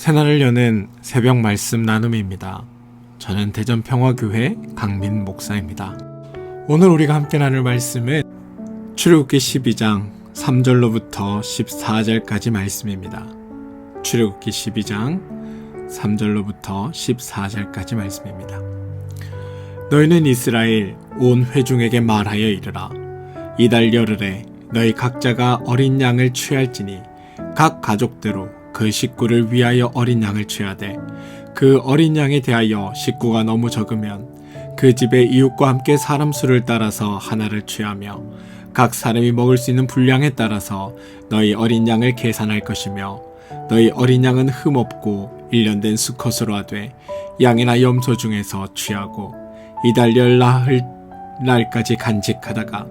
새날을 여는 새벽 말씀 나눔입니다. 저는 대전평화교회 강민 목사입니다. 오늘 우리가 함께 나눌 말씀은 출애굽기 12장 3절로부터 14절까지 말씀입니다. 출애굽기 12장 3절로부터 14절까지 말씀입니다. 너희는 이스라엘 온 회중에게 말하여 이르라. 이달 열흘에 너희 각자가 어린 양을 취할지니 각 가족대로 그 식구를 위하여 어린 양을 취하되 그 어린 양에 대하여 식구가 너무 적으면 그 집의 이웃과 함께 사람 수를 따라서 하나를 취하며 각 사람이 먹을 수 있는 분량에 따라서 너희 어린 양을 계산할 것이며 너희 어린 양은 흠없고 1년 된 수컷으로 하되 양이나 염소 중에서 취하고 이달 열나흘 날까지 간직하다가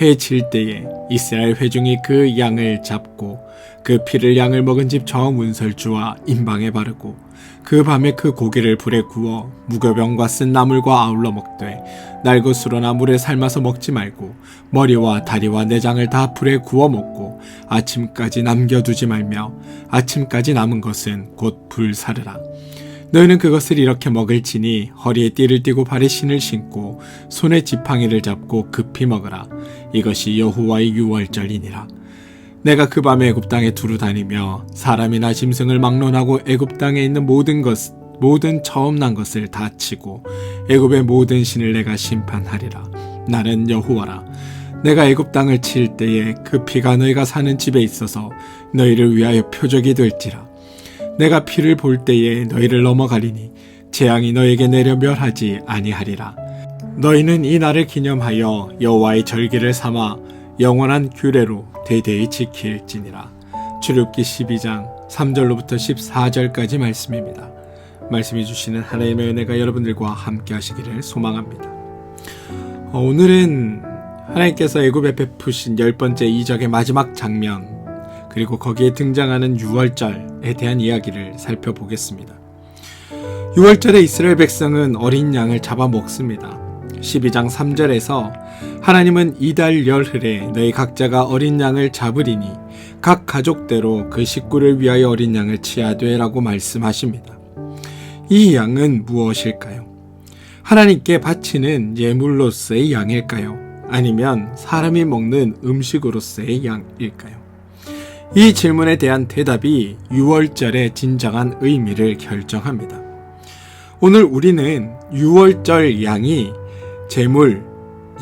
해 질 때에 이스라엘 회중이 그 양을 잡고 그 피를 양을 먹은 집 저 문설주와 임방에 바르고 그 밤에 그 고기를 불에 구워 무교병과 쓴 나물과 아울러 먹되 날것으로나 물에 삶아서 먹지 말고 머리와 다리와 내장을 다 불에 구워 먹고 아침까지 남겨두지 말며 아침까지 남은 것은 곧 불사르라. 너희는 그것을 이렇게 먹을지니 허리에 띠를 띠고 발에 신을 신고 손에 지팡이를 잡고 급히 먹으라. 이것이 여호와의 유월절이니라. 내가 그 밤에 애굽 땅에 두루 다니며 사람이나 짐승을 막론하고 애굽 땅에 있는 모든 처음 난 것을 다 치고 애굽의 모든 신을 내가 심판하리라. 나는 여호와라. 내가 애굽 땅을 칠 때에 그 피가 너희가 사는 집에 있어서 너희를 위하여 표적이 될지라. 내가 피를 볼 때에 너희를 넘어가리니 재앙이 너희에게 내려 멸하지 아니하리라. 너희는 이 날을 기념하여 여호와의 절기를 삼아 영원한 규례로 대대히 지킬지니라. 출애굽기 12장 3절로부터 14절까지 말씀입니다. 말씀해 주시는 하나님의 은혜가 여러분들과 함께 하시기를 소망합니다. 오늘은 하나님께서 애굽에 베푸신 10번째 이적의 마지막 장면, 그리고 거기에 등장하는 유월절에 대한 이야기를 살펴보겠습니다. 유월절에 이스라엘 백성은 어린 양을 잡아 먹습니다. 12장 3절에서 하나님은 이달 열흘에 너희 각자가 어린 양을 잡으리니 각 가족대로 그 식구를 위하여 어린 양을 취하되 라고 말씀하십니다. 이 양은 무엇일까요? 하나님께 바치는 예물로서의 양일까요? 아니면 사람이 먹는 음식으로서의 양일까요? 이 질문에 대한 대답이 유월절의 진정한 의미를 결정합니다. 오늘 우리는 유월절 양이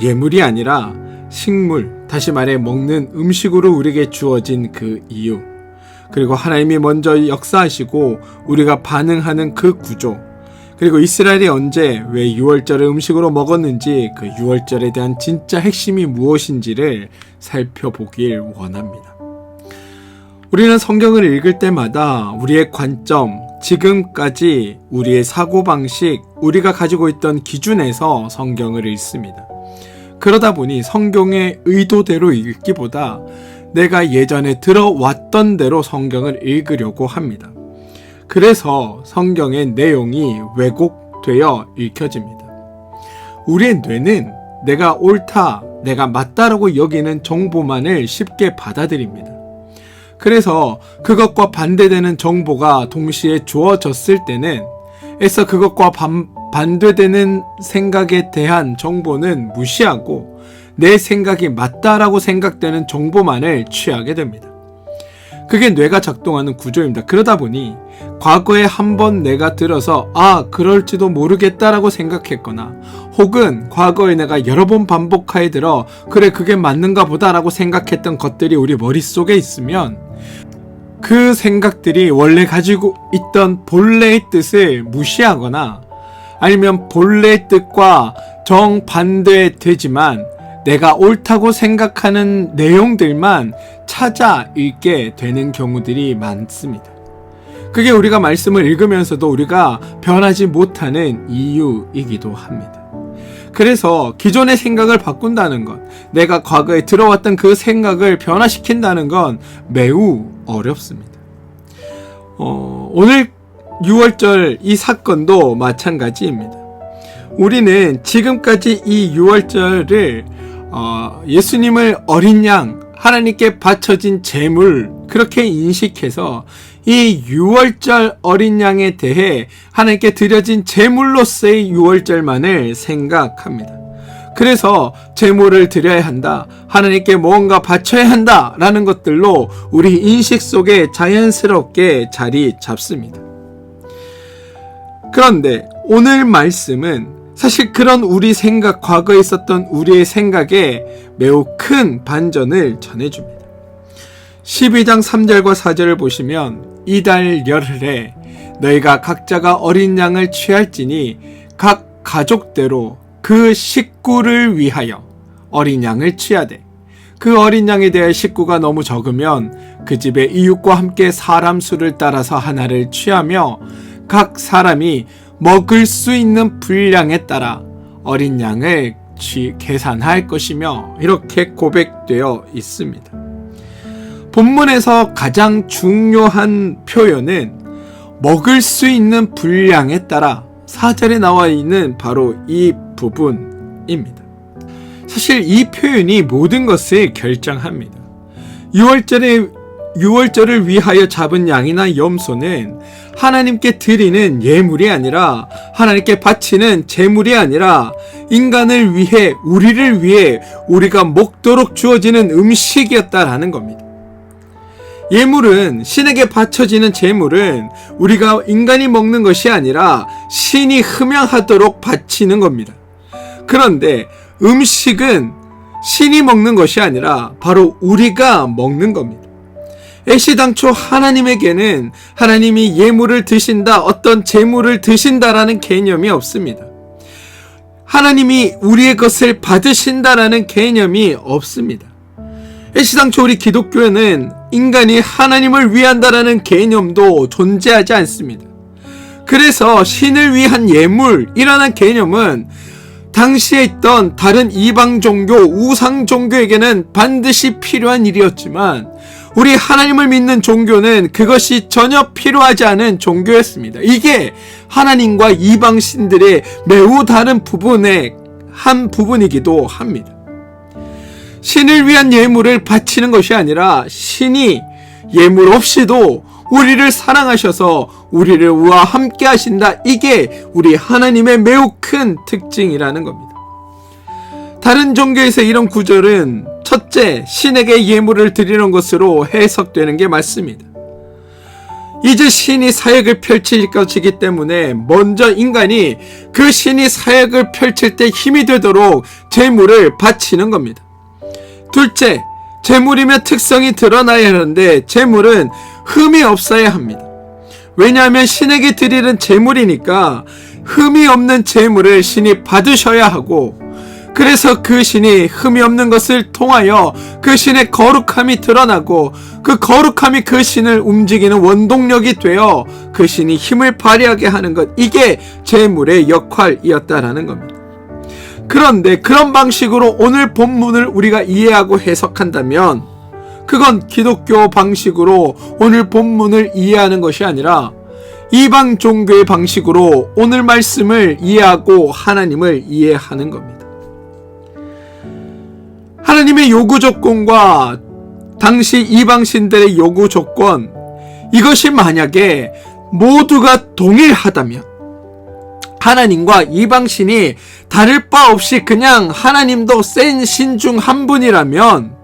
예물이 아니라 식물, 다시 말해 먹는 음식으로 우리에게 주어진 그 이유, 그리고 하나님이 먼저 역사하시고 우리가 반응하는 그 구조, 그리고 이스라엘이 언제 왜 유월절을 음식으로 먹었는지 그 유월절에 대한 진짜 핵심이 무엇인지를 살펴보길 원합니다. 우리는 성경을 읽을 때마다 우리의 관점, 지금까지 우리의 사고방식, 우리가 가지고 있던 기준에서 성경을 읽습니다. 그러다 보니 성경의 의도대로 읽기보다 내가 예전에 들어왔던 대로 성경을 읽으려고 합니다. 그래서 성경의 내용이 왜곡되어 읽혀집니다. 우리의 뇌는 내가 옳다, 내가 맞다라고 여기는 정보만을 쉽게 받아들입니다. 그래서 그것과 반대되는 정보가 동시에 주어졌을 때는 애써 그것과 반대되는 생각에 대한 정보는 무시하고 내 생각이 맞다라고 생각되는 정보만을 취하게 됩니다. 그게 뇌가 작동하는 구조입니다. 그러다 보니 과거에 한번 내가 들어서 그럴지도 모르겠다라고 생각했거나 혹은 과거에 내가 여러 번 반복하여 들어 그래 그게 맞는가 보다라고 생각했던 것들이 우리 머릿속에 있으면 그 생각들이 원래 가지고 있던 본래의 뜻을 무시하거나 아니면 본래의 뜻과 정반대되지만 내가 옳다고 생각하는 내용들만 찾아 읽게 되는 경우들이 많습니다. 그게 우리가 말씀을 읽으면서도 우리가 변하지 못하는 이유이기도 합니다. 그래서 기존의 생각을 바꾼다는 것, 내가 과거에 들어왔던 그 생각을 변화시킨다는 건 매우 어렵습니다. 오늘 6월절 이 사건도 마찬가지입니다. 우리는 지금까지 이 6월절을 예수님을 어린 양, 하나님께 바쳐진 제물 그렇게 인식해서 이 유월절 어린 양에 대해 하나님께 드려진 제물로서의 유월절만을 생각합니다. 그래서 제물을 드려야 한다, 하나님께 뭔가 바쳐야 한다 라는 것들로 우리 인식 속에 자연스럽게 자리 잡습니다. 그런데 오늘 말씀은 사실 그런 우리 생각, 과거에 있었던 우리의 생각에 매우 큰 반전을 전해줍니다. 12장 3절과 4절을 보시면 이달 열흘에 너희가 각자가 어린 양을 취할지니 각 가족대로 그 식구를 위하여 어린 양을 취하되 그 어린 양에 대해 식구가 너무 적으면 그 집의 이웃과 함께 사람 수를 따라서 하나를 취하며 각 사람이 먹을 수 있는 분량에 따라 어린 양을 계산할 것이며 이렇게 고백되어 있습니다. 본문에서 가장 중요한 표현은 먹을 수 있는 분량에 따라 4절에 나와 있는 바로 이 부분입니다. 사실 이 표현이 모든 것을 결정합니다. 6월절을 위하여 잡은 양이나 염소는 하나님께 드리는 예물이 아니라, 하나님께 바치는 제물이 아니라 인간을 위해, 우리를 위해 우리가 먹도록 주어지는 음식이었다라는 겁니다. 예물은, 신에게 바쳐지는 제물은 우리가 인간이 먹는 것이 아니라 신이 흠양하도록 바치는 겁니다. 그런데 음식은 신이 먹는 것이 아니라 바로 우리가 먹는 겁니다. 애시당초 하나님에게는 하나님이 예물을 드신다, 어떤 제물을 드신다라는 개념이 없습니다. 하나님이 우리의 것을 받으신다라는 개념이 없습니다. 애시당초 우리 기독교에는 인간이 하나님을 위한다라는 개념도 존재하지 않습니다. 그래서 신을 위한 예물이라는 개념은 당시에 있던 다른 이방 종교, 우상 종교에게는 반드시 필요한 일이었지만 우리 하나님을 믿는 종교는 그것이 전혀 필요하지 않은 종교였습니다. 이게 하나님과 이방 신들의 매우 다른 부분의 한 부분이기도 합니다. 신을 위한 예물을 바치는 것이 아니라 신이 예물 없이도 우리를 사랑하셔서 우리를 우와 함께 하신다. 이게 우리 하나님의 매우 큰 특징이라는 겁니다. 다른 종교에서 이런 구절은 첫째, 신에게 예물을 드리는 것으로 해석되는 게 맞습니다. 이제 신이 사역을 펼칠 것이기 때문에 먼저 인간이 그 신이 사역을 펼칠 때 힘이 되도록 제물을 바치는 겁니다. 둘째, 제물이면 특성이 드러나야 하는데 제물은 흠이 없어야 합니다. 왜냐하면 신에게 드리는 제물이니까 흠이 없는 제물을 신이 받으셔야 하고, 그래서 그 신이 흠이 없는 것을 통하여 그 신의 거룩함이 드러나고 그 거룩함이 그 신을 움직이는 원동력이 되어 그 신이 힘을 발휘하게 하는 것, 이게 제물의 역할이었다라는 겁니다. 그런데 그런 방식으로 오늘 본문을 우리가 이해하고 해석한다면 그건 기독교 방식으로 오늘 본문을 이해하는 것이 아니라 이방 종교의 방식으로 오늘 말씀을 이해하고 하나님을 이해하는 겁니다. 하나님의 요구 조건과 당시 이방신들의 요구 조건, 이것이 만약에 모두가 동일하다면, 하나님과 이방신이 다를 바 없이 그냥 하나님도 센 신 중 한 분이라면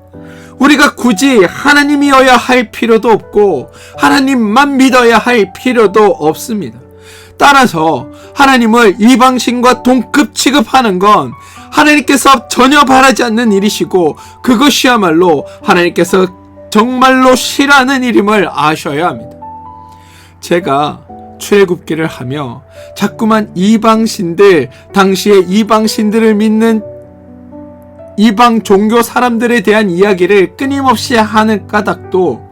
우리가 굳이 하나님이어야 할 필요도 없고 하나님만 믿어야 할 필요도 없습니다. 따라서 하나님을 이방신과 동급 취급하는 건 하나님께서 전혀 바라지 않는 일이시고 그것이야말로 하나님께서 정말로 싫어하는 일임을 아셔야 합니다. 제가 출애굽기를 하며 자꾸만 이방신들, 당시에 이방신들을 믿는 이방 종교 사람들에 대한 이야기를 끊임없이 하는 까닭도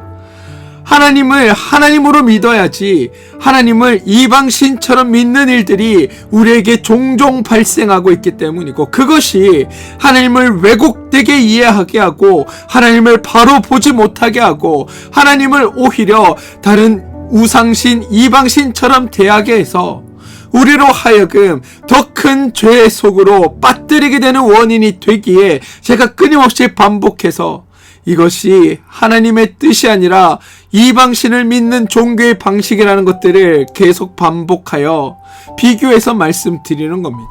하나님을 하나님으로 믿어야지 하나님을 이방신처럼 믿는 일들이 우리에게 종종 발생하고 있기 때문이고, 그것이 하나님을 왜곡되게 이해하게 하고 하나님을 바로 보지 못하게 하고 하나님을 오히려 다른 우상신, 이방신처럼 대하게 해서 우리로 하여금 더 큰 죄의 속으로 빠뜨리게 되는 원인이 되기에 제가 끊임없이 반복해서 이것이 하나님의 뜻이 아니라 이방신을 믿는 종교의 방식이라는 것들을 계속 반복하여 비교해서 말씀드리는 겁니다.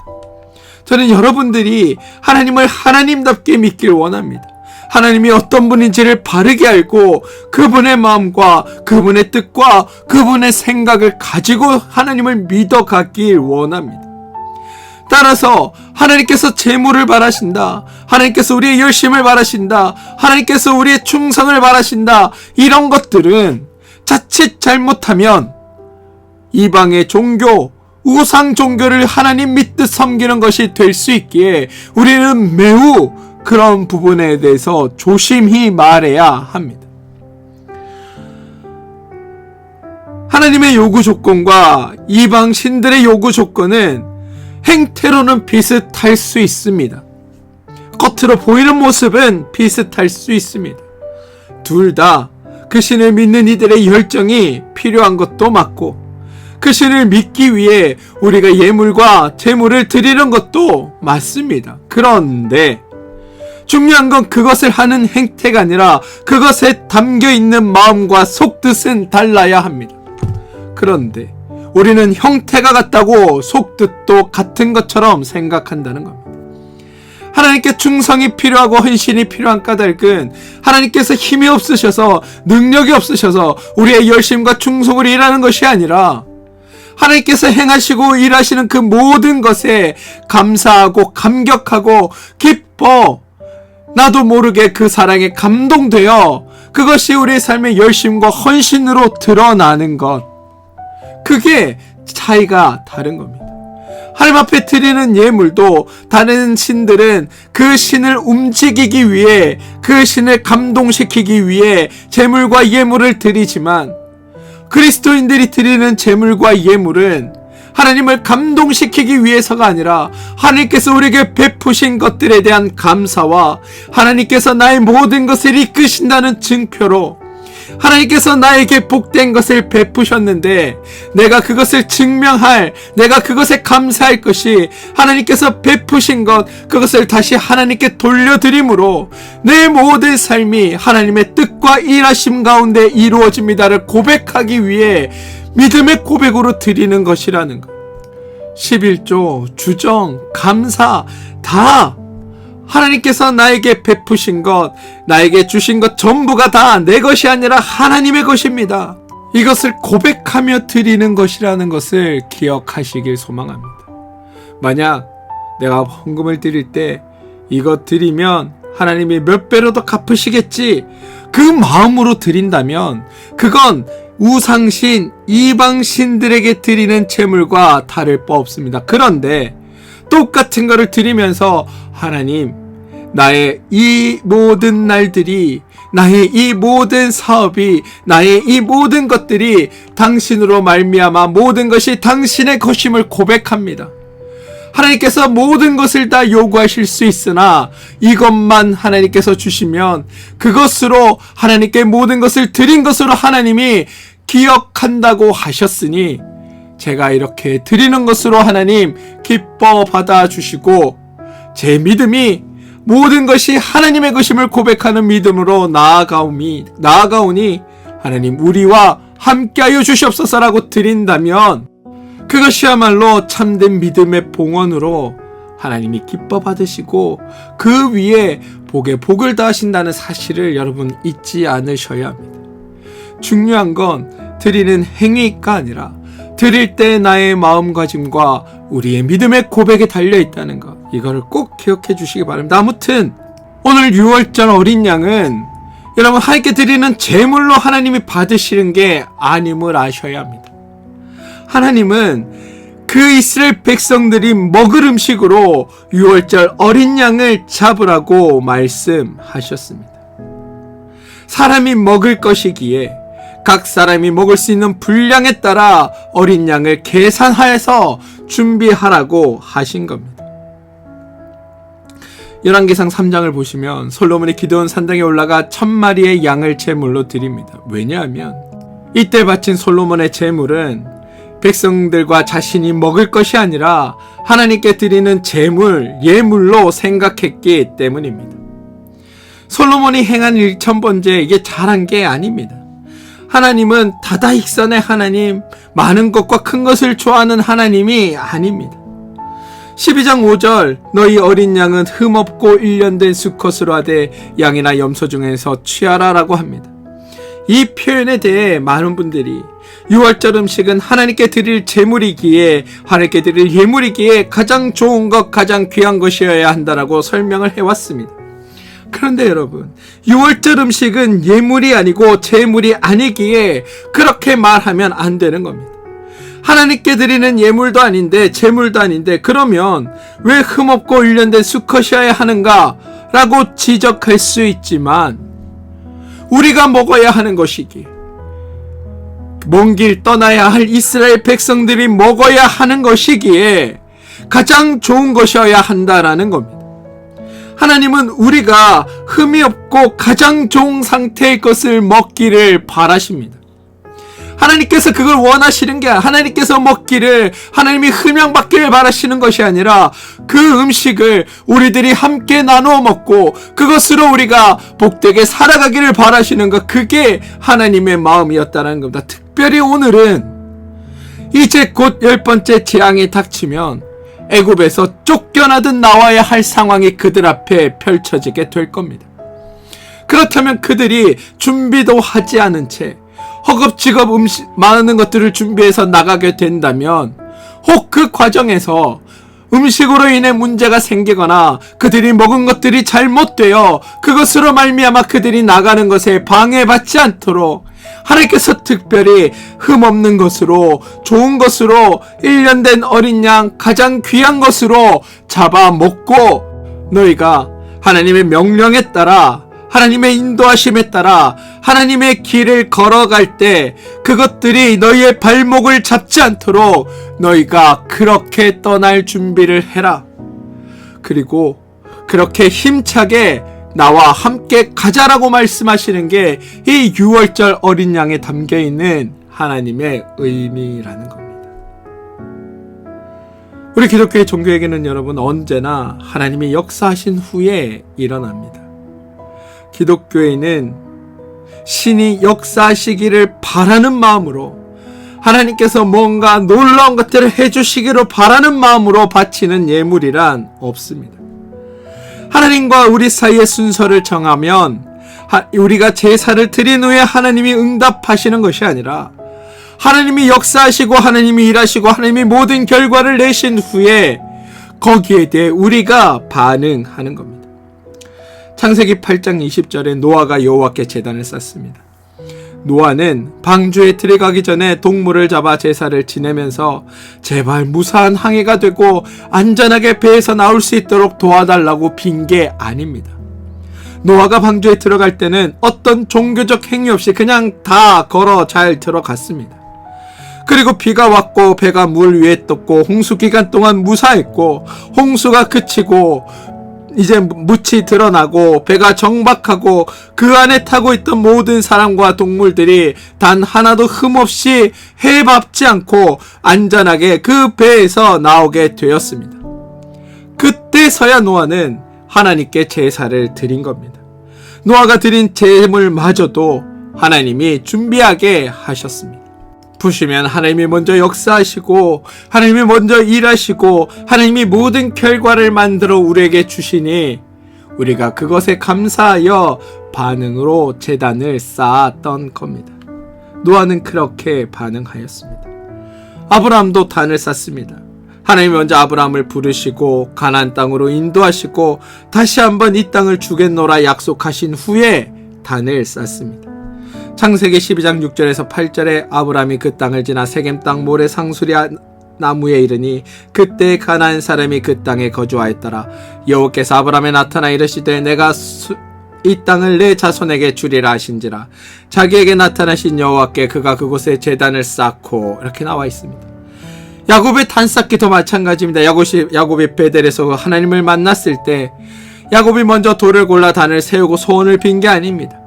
저는 여러분들이 하나님을 하나님답게 믿길 원합니다. 하나님이 어떤 분인지를 바르게 알고 그분의 마음과 그분의 뜻과 그분의 생각을 가지고 하나님을 믿어가길 원합니다. 따라서 하나님께서 재물을 바라신다, 하나님께서 우리의 열심을 바라신다, 하나님께서 우리의 충성을 바라신다, 이런 것들은 자칫 잘못하면 이방의 종교, 우상 종교를 하나님 믿듯 섬기는 것이 될 수 있기에 우리는 매우 그런 부분에 대해서 조심히 말해야 합니다. 하나님의 요구 조건과 이방 신들의 요구 조건은 행태로는 비슷할 수 있습니다. 겉으로 보이는 모습은 비슷할 수 있습니다. 둘 다 그 신을 믿는 이들의 열정이 필요한 것도 맞고, 그 신을 믿기 위해 우리가 예물과 제물을 드리는 것도 맞습니다. 그런데 중요한 건 그것을 하는 행태가 아니라 그것에 담겨있는 마음과 속뜻은 달라야 합니다. 그런데 우리는 형태가 같다고 속뜻도 같은 것처럼 생각한다는 겁니다. 하나님께 충성이 필요하고 헌신이 필요한 까닭은 하나님께서 힘이 없으셔서, 능력이 없으셔서 우리의 열심과 충성을 일하는 것이 아니라 하나님께서 행하시고 일하시는 그 모든 것에 감사하고 감격하고 기뻐, 나도 모르게 그 사랑에 감동되어 그것이 우리의 삶의 열심과 헌신으로 드러나는 것, 그게 차이가 다른 겁니다. 하나님 앞에 드리는 예물도 다른 신들은 그 신을 움직이기 위해, 그 신을 감동시키기 위해 제물과 예물을 드리지만, 그리스도인들이 드리는 제물과 예물은 하나님을 감동시키기 위해서가 아니라 하나님께서 우리에게 베푸신 것들에 대한 감사와 하나님께서 나의 모든 것을 이끄신다는 증표로, 하나님께서 나에게 복된 것을 베푸셨는데 내가 그것을 증명할, 내가 그것에 감사할 것이 하나님께서 베푸신 것, 그것을 다시 하나님께 돌려드림으로 내 모든 삶이 하나님의 뜻과 일하심 가운데 이루어집니다를 고백하기 위해 믿음의 고백으로 드리는 것이라는 것. 11조, 주정, 감사 다 하나님께서 나에게 베푸신 것, 나에게 주신 것 전부가 다 내 것이 아니라 하나님의 것입니다. 이것을 고백하며 드리는 것이라는 것을 기억하시길 소망합니다. 만약 내가 헌금을 드릴 때 이것 드리면 하나님이 몇 배로 더 갚으시겠지, 그 마음으로 드린다면 그건 우상신, 이방신들에게 드리는 제물과 다를 바 없습니다. 그런데 똑같은 것을 드리면서 하나님, 나의 이 모든 날들이, 나의 이 모든 사업이, 나의 이 모든 것들이 당신으로 말미암아 모든 것이 당신의 것임을 고백합니다. 하나님께서 모든 것을 다 요구하실 수 있으나 이것만 하나님께서 주시면 그것으로 하나님께 모든 것을 드린 것으로 하나님이 기억한다고 하셨으니 제가 이렇게 드리는 것으로 하나님 기뻐 받아주시고 제 믿음이 모든 것이 하나님의 것임을 고백하는 믿음으로 나아가오니 하나님 우리와 함께하여 주시옵소서라고 드린다면 그것이야말로 참된 믿음의 봉헌으로 하나님이 기뻐 받으시고 그 위에 복에 복을 더하신다는 사실을 여러분 잊지 않으셔야 합니다. 중요한 건 드리는 행위가 아니라 드릴 때 나의 마음가짐과 우리의 믿음의 고백에 달려있다는 것, 이거를 꼭 기억해 주시기 바랍니다. 아무튼 오늘 6월절 어린 양은 여러분 하나님께 드리는 제물로 하나님이 받으시는 게 아님을 아셔야 합니다. 하나님은 그 이스라엘 백성들이 먹을 음식으로 6월절 어린 양을 잡으라고 말씀하셨습니다. 사람이 먹을 것이기에 각 사람이 먹을 수 있는 분량에 따라 어린 양을 계산하여서 준비하라고 하신 겁니다. 열왕기상 3장을 보시면 솔로몬이 기드온 산당에 올라가 1000마리의 양을 제물로 드립니다. 왜냐하면 이때 바친 솔로몬의 제물은 백성들과 자신이 먹을 것이 아니라 하나님께 드리는 제물, 예물로 생각했기 때문입니다. 솔로몬이 행한 일천번째 이게 잘한 게 아닙니다. 하나님은 다다익선의 하나님, 많은 것과 큰 것을 좋아하는 하나님이 아닙니다. 12장 5절 너희 어린 양은 흠없고 일련된 수컷으로 하되 양이나 염소 중에서 취하라 라고 합니다. 이 표현에 대해 많은 분들이 6월절 음식은 하나님께 드릴 제물이기에 하나님께 드릴 예물이기에 가장 좋은 것 가장 귀한 것이어야 한다라고 설명을 해왔습니다. 그런데 여러분 6월절 음식은 예물이 아니고 제물이 아니기에 그렇게 말하면 안 되는 겁니다. 하나님께 드리는 예물도 아닌데 제물도 아닌데 그러면 왜 흠없고 일련된 수컷이어야 하는가 라고 지적할 수 있지만 우리가 먹어야 하는 것이기에 먼 길 떠나야 할 이스라엘 백성들이 먹어야 하는 것이기에 가장 좋은 것이어야 한다라는 겁니다. 하나님은 우리가 흠이 없고 가장 좋은 상태의 것을 먹기를 바라십니다. 하나님께서 그걸 원하시는 게 하나님께서 먹기를 하나님이 흠양받기를 바라시는 것이 아니라 그 음식을 우리들이 함께 나누어 먹고 그것으로 우리가 복되게 살아가기를 바라시는 것, 그게 하나님의 마음이었다는 겁니다. 특별히 오늘은 이제 곧 10번째 재앙이 닥치면 애굽에서 쫓겨나듯 나와야 할 상황이 그들 앞에 펼쳐지게 될 겁니다. 그렇다면 그들이 준비도 하지 않은 채 허겁지겁 많은 것들을 준비해서 나가게 된다면 혹 그 과정에서 음식으로 인해 문제가 생기거나 그들이 먹은 것들이 잘못되어 그것으로 말미암아 그들이 나가는 것에 방해받지 않도록 하나님께서 특별히 흠없는 것으로 좋은 것으로 일련된 어린 양 가장 귀한 것으로 잡아 먹고 너희가 하나님의 명령에 따라 하나님의 인도하심에 따라 하나님의 길을 걸어갈 때 그것들이 너희의 발목을 잡지 않도록 너희가 그렇게 떠날 준비를 해라. 그리고 그렇게 힘차게 나와 함께 가자라고 말씀하시는 게 이 6월절 어린 양에 담겨있는 하나님의 의미라는 겁니다. 우리 기독교의 종교에게는 여러분 언제나 하나님이 역사하신 후에 일어납니다. 기독교에는 신이 역사하시기를 바라는 마음으로 하나님께서 뭔가 놀라운 것들을 해주시기를 바라는 마음으로 바치는 예물이란 없습니다. 하나님과 우리 사이의 순서를 정하면 우리가 제사를 드린 후에 하나님이 응답하시는 것이 아니라 하나님이 역사하시고 하나님이 일하시고 하나님이 모든 결과를 내신 후에 거기에 대해 우리가 반응하는 겁니다. 창세기 8장 20절에 노아가 여호와께 제단을 쌓습니다. 노아는 방주에 들어가기 전에 동물을 잡아 제사를 지내면서 제발 무사한 항해가 되고 안전하게 배에서 나올 수 있도록 도와달라고 빈 게 아닙니다. 노아가 방주에 들어갈 때는 어떤 종교적 행위 없이 그냥 다 걸어 잘 들어갔습니다. 그리고 비가 왔고 배가 물 위에 떴고 홍수 기간 동안 무사했고 홍수가 그치고 이제 묻이 드러나고 배가 정박하고 그 안에 타고 있던 모든 사람과 동물들이 단 하나도 흠없이 해밟지 않고 안전하게 그 배에서 나오게 되었습니다. 그때서야 노아는 하나님께 제사를 드린 겁니다. 노아가 드린 제물마저도 하나님이 준비하게 하셨습니다. 보시면 하나님이 먼저 역사하시고 하나님이 먼저 일하시고 하나님이 모든 결과를 만들어 우리에게 주시니 우리가 그것에 감사하여 반응으로 제단을 쌓았던 겁니다. 노아는 그렇게 반응하였습니다. 아브라함도 단을 쌓습니다. 하나님이 먼저 아브라함을 부르시고 가나안 땅으로 인도하시고 다시 한번 이 땅을 주겠노라 약속하신 후에 단을 쌓습니다. 창세기 12장 6절에서 8절에 아브라함이 그 땅을 지나 세겜 땅 모래 상수리 나무에 이르니 그때 가나안 사람이 그 땅에 거주하였더라. 여호와께서 아브라함에 나타나 이르시되 내가 이 땅을 내 자손에게 주리라 하신지라. 자기에게 나타나신 여호와께 그가 그곳에 제단을 쌓고 이렇게 나와 있습니다. 야곱의 단 쌓기도 마찬가지입니다. 야곱이 베델에서 하나님을 만났을 때 야곱이 먼저 돌을 골라 단을 세우고 소원을 빈 게 아닙니다.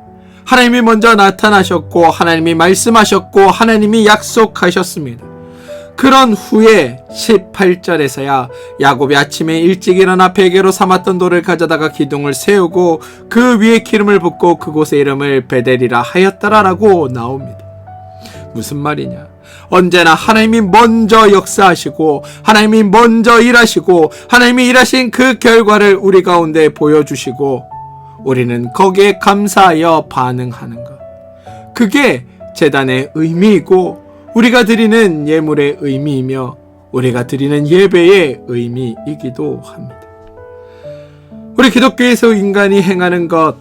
하나님이 먼저 나타나셨고 하나님이 말씀하셨고 하나님이 약속하셨습니다. 그런 후에 18절에서야 야곱이 아침에 일찍 일어나 베개로 삼았던 돌을 가져다가 기둥을 세우고 그 위에 기름을 붓고 그곳의 이름을 베델이라 하였더라라고 나옵니다. 무슨 말이냐? 언제나 하나님이 먼저 역사하시고 하나님이 먼저 일하시고 하나님이 일하신 그 결과를 우리 가운데 보여주시고 우리는 거기에 감사하여 반응하는 것. 그게 제단의 의미이고 우리가 드리는 예물의 의미이며 우리가 드리는 예배의 의미이기도 합니다. 우리 기독교에서 인간이 행하는 것,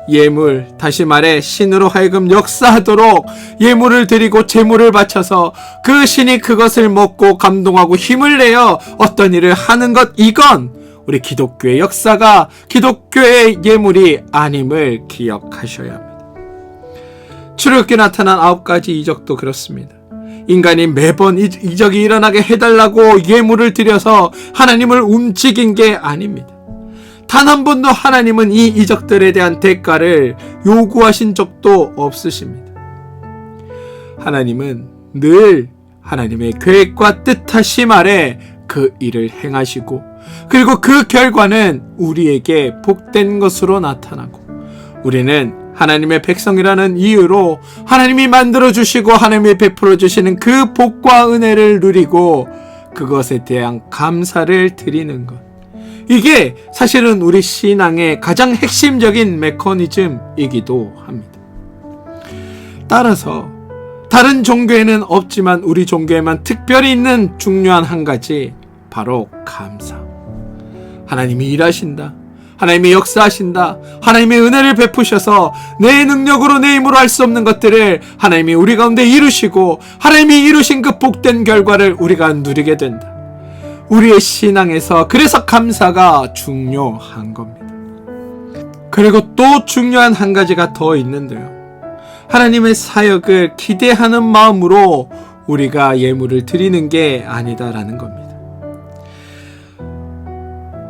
예물, 다시 말해 신으로 하여금 역사하도록 예물을 드리고 제물을 바쳐서 그 신이 그것을 먹고 감동하고 힘을 내어 어떤 일을 하는 것, 이건 우리 기독교의 역사가 기독교의 예물이 아님을 기억하셔야 합니다. 출애굽기에 나타난 9가지 이적도 그렇습니다. 인간이 매번 이적이 일어나게 해달라고 예물을 드려서 하나님을 움직인 게 아닙니다. 단 한 번도 하나님은 이 이적들에 대한 대가를 요구하신 적도 없으십니다. 하나님은 늘 하나님의 계획과 뜻하심 아래 그 일을 행하시고 그리고 그 결과는 우리에게 복된 것으로 나타나고 우리는 하나님의 백성이라는 이유로 하나님이 만들어주시고 하나님이 베풀어주시는 그 복과 은혜를 누리고 그것에 대한 감사를 드리는 것. 이게 사실은 우리 신앙의 가장 핵심적인 메커니즘이기도 합니다. 따라서 다른 종교에는 없지만 우리 종교에만 특별히 있는 중요한 한 가지, 바로 감사. 하나님이 일하신다. 하나님이 역사하신다. 하나님의 은혜를 베푸셔서 내 능력으로 내 힘으로 할 수 없는 것들을 하나님이 우리 가운데 이루시고 하나님이 이루신 그 복된 결과를 우리가 누리게 된다. 우리의 신앙에서 그래서 감사가 중요한 겁니다. 그리고 또 중요한 한 가지가 더 있는데요. 하나님의 사역을 기대하는 마음으로 우리가 예물을 드리는 게 아니다라는 겁니다.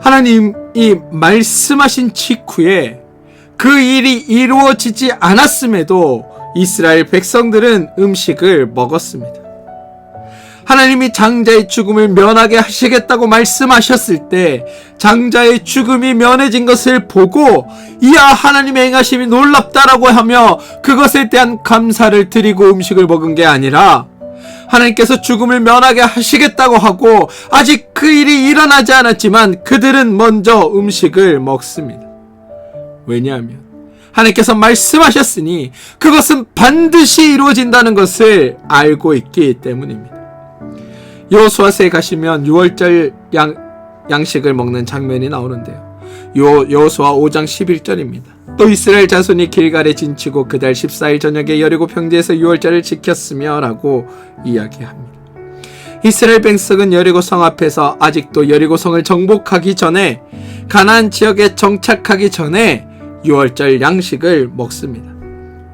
하나님이 말씀하신 직후에 그 일이 이루어지지 않았음에도 이스라엘 백성들은 음식을 먹었습니다. 하나님이 장자의 죽음을 면하게 하시겠다고 말씀하셨을 때 장자의 죽음이 면해진 것을 보고 이야 하나님의 행하심이 놀랍다라고 하며 그것에 대한 감사를 드리고 음식을 먹은 게 아니라 하나님께서 죽음을 면하게 하시겠다고 하고 아직 그 일이 일어나지 않았지만 그들은 먼저 음식을 먹습니다. 왜냐하면 하나님께서 말씀하셨으니 그것은 반드시 이루어진다는 것을 알고 있기 때문입니다. 여호수아서에 가시면 6월절 양식을 먹는 장면이 나오는데요. 여호수아 5장 11절입니다. 또 이스라엘 자손이 길갈에 진치고 그달 14일 저녁에 여리고 평지에서 6월절을 지켰으며 라고 이야기합니다. 이스라엘 백성은 여리고 성 앞에서 아직도 여리고 성을 정복하기 전에 가나안 지역에 정착하기 전에 6월절 양식을 먹습니다.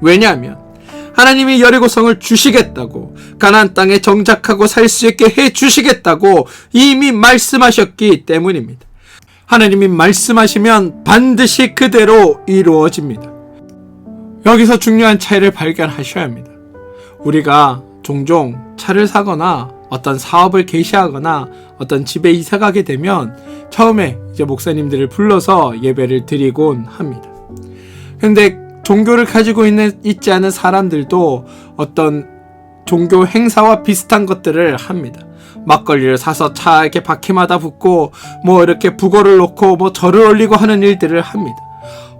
왜냐하면 하나님이 여리고성을 주시겠다고 가나안 땅에 정착하고 살 수 있게 해 주시겠다고 이미 말씀하셨기 때문입니다. 하나님이 말씀하시면 반드시 그대로 이루어집니다. 여기서 중요한 차이를 발견하셔야 합니다. 우리가 종종 차를 사거나 어떤 사업을 개시하거나 어떤 집에 이사 가게 되면 처음에 이제 목사님들을 불러서 예배를 드리곤 합니다. 그런데 종교를 가지고 있지 않은 사람들도 어떤 종교 행사와 비슷한 것들을 합니다. 막걸리를 사서 차 이렇게 바퀴마다 붓고 뭐 이렇게 북어를 놓고 뭐 절을 올리고 하는 일들을 합니다.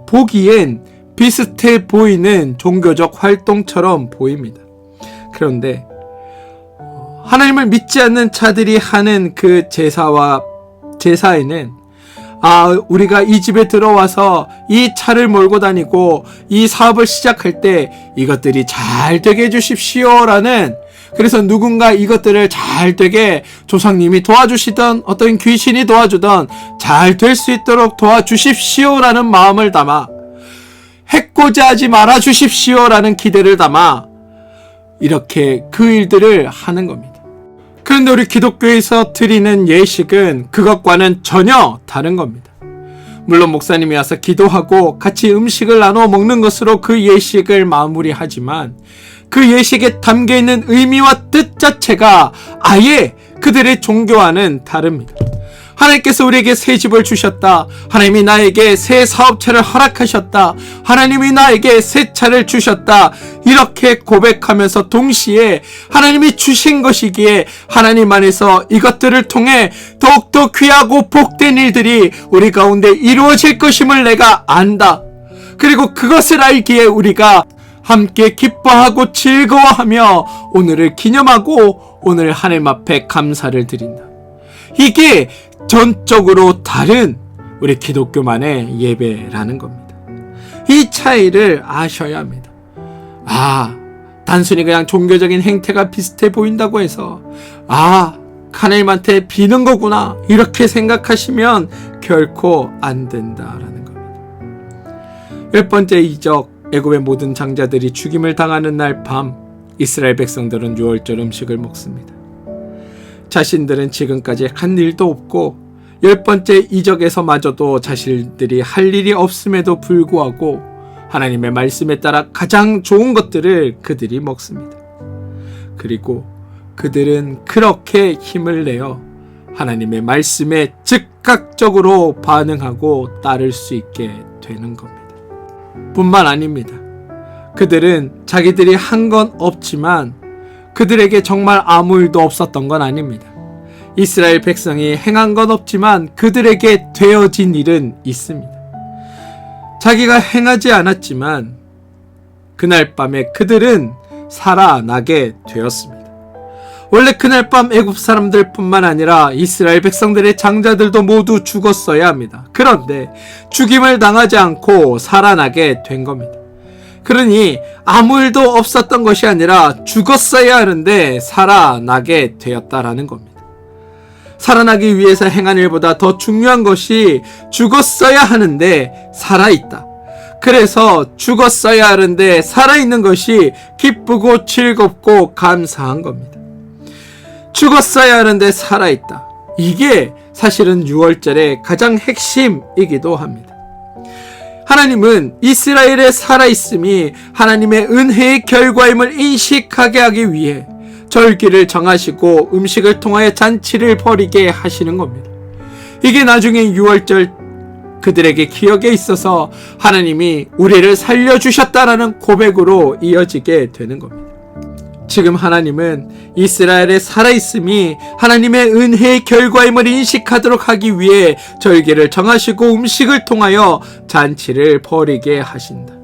보기엔 비슷해 보이는 종교적 활동처럼 보입니다. 그런데 하나님을 믿지 않는 자들이 하는 그 제사에는 우리가 이 집에 들어와서 이 차를 몰고 다니고 이 사업을 시작할 때 이것들이 잘 되게 해주십시오라는, 그래서 누군가 이것들을 잘 되게 조상님이 도와주시던 어떤 귀신이 도와주던 잘 될 수 있도록 도와주십시오라는 마음을 담아, 해코지 하지 말아 주십시오라는 기대를 담아 이렇게 그 일들을 하는 겁니다. 그런데 우리 기독교에서 드리는 예식은 그것과는 전혀 다른 겁니다. 물론 목사님이 와서 기도하고 같이 음식을 나눠 먹는 것으로 그 예식을 마무리하지만 그 예식에 담겨있는 의미와 뜻 자체가 아예 그들의 종교와는 다릅니다. 하나님께서 우리에게 새 집을 주셨다. 하나님이 나에게 새 사업체를 허락하셨다. 하나님이 나에게 새 차를 주셨다. 이렇게 고백하면서 동시에 하나님이 주신 것이기에 하나님 안에서 이것들을 통해 더욱더 귀하고 복된 일들이 우리 가운데 이루어질 것임을 내가 안다. 그리고 그것을 알기에 우리가 함께 기뻐하고 즐거워하며 오늘을 기념하고 오늘 하나님 앞에 감사를 드린다. 이게 전적으로 다른 우리 기독교만의 예배라는 겁니다. 이 차이를 아셔야 합니다. 단순히 그냥 종교적인 행태가 비슷해 보인다고 해서 하나님한테 비는 거구나 이렇게 생각하시면 결코 안 된다라는 겁니다. 10번째 이적, 애굽의 모든 장자들이 죽임을 당하는 날 밤 이스라엘 백성들은 유월절 음식을 먹습니다. 자신들은 지금까지 한 일도 없고 10번째 이적에서마저도 자신들이 할 일이 없음에도 불구하고 하나님의 말씀에 따라 가장 좋은 것들을 그들이 먹습니다. 그리고 그들은 그렇게 힘을 내어 하나님의 말씀에 즉각적으로 반응하고 따를 수 있게 되는 겁니다. 뿐만 아닙니다. 그들은 자기들이 한 건 없지만 그들에게 정말 아무 일도 없었던 건 아닙니다. 이스라엘 백성이 행한 건 없지만 그들에게 되어진 일은 있습니다. 자기가 행하지 않았지만 그날 밤에 그들은 살아나게 되었습니다. 원래 그날 밤 애굽 사람들 뿐만 아니라 이스라엘 백성들의 장자들도 모두 죽었어야 합니다. 그런데 죽임을 당하지 않고 살아나게 된 겁니다. 그러니 아무 일도 없었던 것이 아니라 죽었어야 하는데 살아나게 되었다라는 겁니다. 살아나기 위해서 행한 일보다 더 중요한 것이 죽었어야 하는데 살아있다. 그래서 죽었어야 하는데 살아있는 것이 기쁘고 즐겁고 감사한 겁니다. 죽었어야 하는데 살아있다. 이게 사실은 유월절의 가장 핵심이기도 합니다. 하나님은 이스라엘의 살아있음이 하나님의 은혜의 결과임을 인식하게 하기 위해 절기를 정하시고 음식을 통하여 잔치를 벌이게 하시는 겁니다. 이게 나중에 유월절 그들에게 기억에 있어서 하나님이 우리를 살려주셨다라는 고백으로 이어지게 되는 겁니다. 지금 하나님은 이스라엘의 살아있음이 하나님의 은혜의 결과임을 인식하도록 하기 위해 절기를 정하시고 음식을 통하여 잔치를 벌이게 하신다.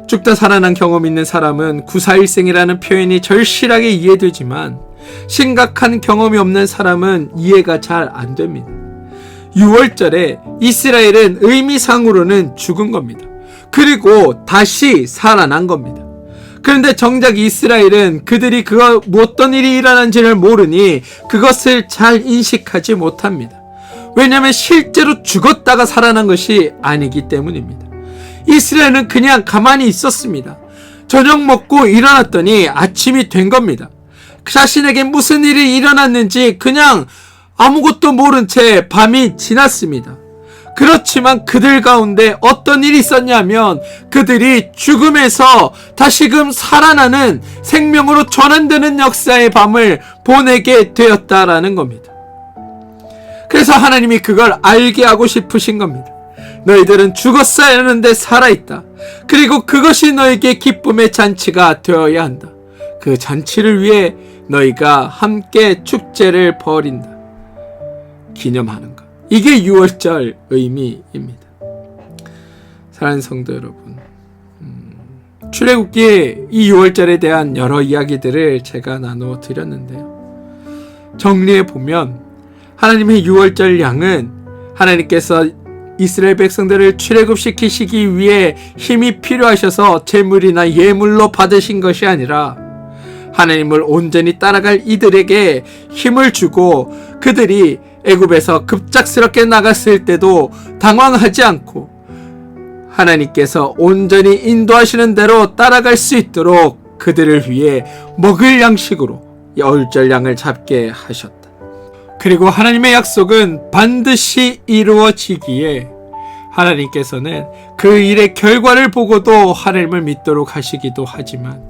죽다 살아난 경험 있는 사람은 구사일생이라는 표현이 절실하게 이해되지만 심각한 경험이 없는 사람은 이해가 잘 안 됩니다. 유월절에 이스라엘은 의미상으로는 죽은 겁니다. 그리고 다시 살아난 겁니다. 그런데 정작 이스라엘은 그들이 어떤 일이 일어난지를 모르니 그것을 잘 인식하지 못합니다. 왜냐하면 실제로 죽었다가 살아난 것이 아니기 때문입니다. 이스라엘은 그냥 가만히 있었습니다. 저녁 먹고 일어났더니 아침이 된 겁니다. 자신에게 무슨 일이 일어났는지 그냥 아무것도 모른 채 밤이 지났습니다. 그렇지만 그들 가운데 어떤 일이 있었냐면 그들이 죽음에서 다시금 살아나는 생명으로 전환되는 역사의 밤을 보내게 되었다라는 겁니다. 그래서 하나님이 그걸 알게 하고 싶으신 겁니다. 너희들은 죽었어야 하는데 살아있다. 그리고 그것이 너에게 기쁨의 잔치가 되어야 한다. 그 잔치를 위해 너희가 함께 축제를 벌인다. 기념하는 것. 이게 유월절 의미입니다. 사랑하는 성도 여러분, 출애굽기의 이 유월절에 대한 여러 이야기들을 제가 나누어 드렸는데요. 정리해 보면 하나님의 유월절 양은 하나님께서 이스라엘 백성들을 출애굽시키시기 위해 힘이 필요하셔서 제물이나 예물로 받으신 것이 아니라 하나님을 온전히 따라갈 이들에게 힘을 주고 그들이 애굽에서 급작스럽게 나갔을 때도 당황하지 않고 하나님께서 온전히 인도하시는 대로 따라갈 수 있도록 그들을 위해 먹을 양식으로 유월절 양을 잡게 하셨다. 그리고 하나님의 약속은 반드시 이루어지기에 하나님께서는 그 일의 결과를 보고도 하나님을 믿도록 하시기도 하지만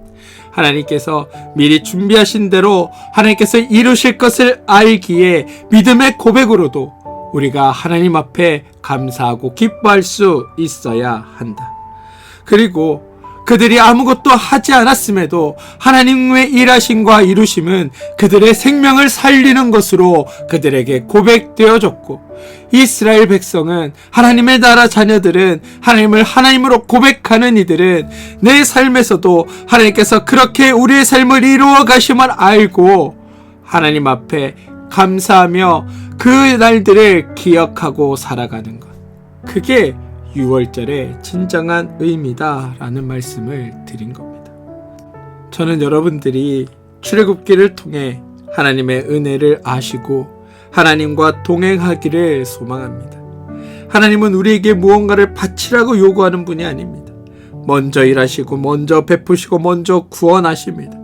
하나님께서 미리 준비하신 대로 하나님께서 이루실 것을 알기에 믿음의 고백으로도 우리가 하나님 앞에 감사하고 기뻐할 수 있어야 한다. 그리고 그들이 아무것도 하지 않았음에도 하나님의 일하심과 이루심은 그들의 생명을 살리는 것으로 그들에게 고백되어졌고, 이스라엘 백성은, 하나님의 나라 자녀들은, 하나님을 하나님으로 고백하는 이들은 내 삶에서도 하나님께서 그렇게 우리의 삶을 이루어 가심을 알고 하나님 앞에 감사하며 그 날들을 기억하고 살아가는 것, 그게 6월절의 진정한 의미다라는 말씀을 드린 겁니다. 저는 여러분들이 출애굽기를 통해 하나님의 은혜를 아시고 하나님과 동행하기를 소망합니다. 하나님은 우리에게 무언가를 바치라고 요구하는 분이 아닙니다. 먼저 일하시고 먼저 베푸시고 먼저 구원하십니다.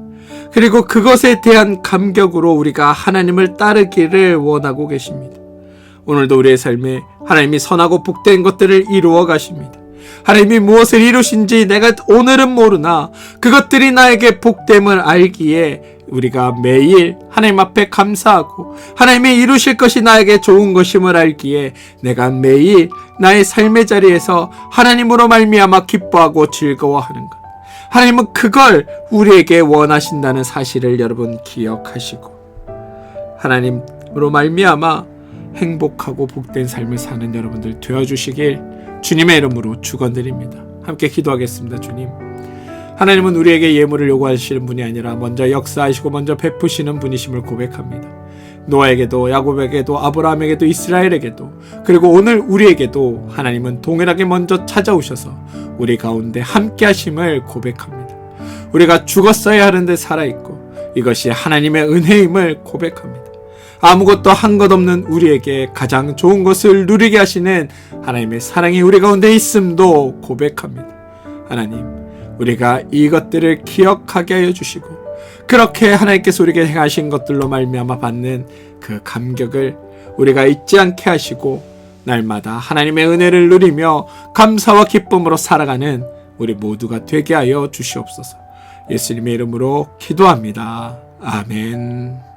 그리고 그것에 대한 감격으로 우리가 하나님을 따르기를 원하고 계십니다. 오늘도 우리의 삶에 하나님이 선하고 복된 것들을 이루어 가십니다. 하나님이 무엇을 이루신지 내가 오늘은 모르나 그것들이 나에게 복됨을 알기에 우리가 매일 하나님 앞에 감사하고 하나님이 이루실 것이 나에게 좋은 것임을 알기에 내가 매일 나의 삶의 자리에서 하나님으로 말미암아 기뻐하고 즐거워하는 것, 하나님은 그걸 우리에게 원하신다는 사실을 여러분 기억하시고 하나님으로 말미암아 행복하고 복된 삶을 사는 여러분들 되어주시길 주님의 이름으로 축원드립니다. 함께 기도하겠습니다. 주님, 하나님은 우리에게 예물을 요구하시는 분이 아니라 먼저 역사하시고 먼저 베푸시는 분이심을 고백합니다. 노아에게도 야곱에게도 아브라함에게도 이스라엘에게도 그리고 오늘 우리에게도 하나님은 동일하게 먼저 찾아오셔서 우리 가운데 함께 하심을 고백합니다. 우리가 죽었어야 하는데 살아있고 이것이 하나님의 은혜임을 고백합니다. 아무것도 한 것 없는 우리에게 가장 좋은 것을 누리게 하시는 하나님의 사랑이 우리 가운데 있음도 고백합니다. 하나님, 우리가 이것들을 기억하게 하여 주시고 그렇게 하나님께서 우리에게 행하신 것들로 말미암아 받는 그 감격을 우리가 잊지 않게 하시고 날마다 하나님의 은혜를 누리며 감사와 기쁨으로 살아가는 우리 모두가 되게 하여 주시옵소서. 예수님의 이름으로 기도합니다. 아멘.